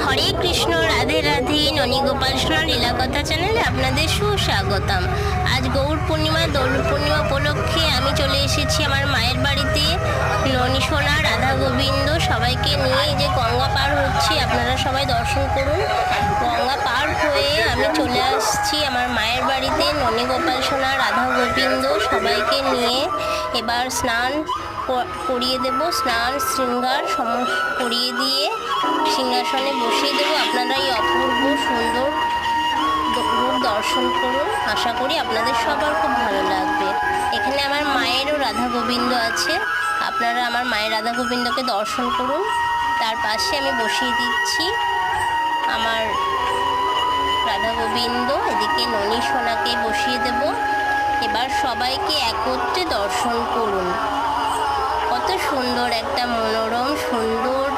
হরে কৃষ্ণ, রাধে রাধে। ননী গোপাল সোনা লীলা কথা চ্যানেলে আপনাদের সুস্বাগতম। আজ গৌর পূর্ণিমা, দোল পূর্ণিমা উপলক্ষে আমি চলে এসেছি আমার মায়ের বাড়িতে। ননী সোনা, রাধা গোবিন্দ সবাইকে নিয়ে এই যে গঙ্গা পার হচ্ছি, আপনারা সবাই দর্শন করুন। গঙ্গা পার হয়ে আমি চলে আসছি আমার মায়ের বাড়িতে। ননী গোপাল সোনা, রাধা গোবিন্দ সবাইকে নিয়ে এবার স্নান করিয়ে দেব। স্নান শৃঙ্গার করিয়ে দিয়ে সিংহাসনে বসিয়ে দেবো। আপনারা এই অপূর্ব সুন্দর রূপ দর্শন করুন। আশা করি আপনাদের সবার খুব ভালো লাগবে। এখানে আমার মায়েরও রাধা গোবিন্দ আছে, আপনারা আমার মায়ের রাধা গোবিন্দকে দর্শন করুন। তার পাশে আমি বসিয়ে দিচ্ছি আমার রাধা গোবিন্দ, এদিকে ননী সোনাকে বসিয়ে দেব। এবার সবাইকে একত্রে দর্শন করুন। কত সুন্দর একটা মনোরম সুন্দর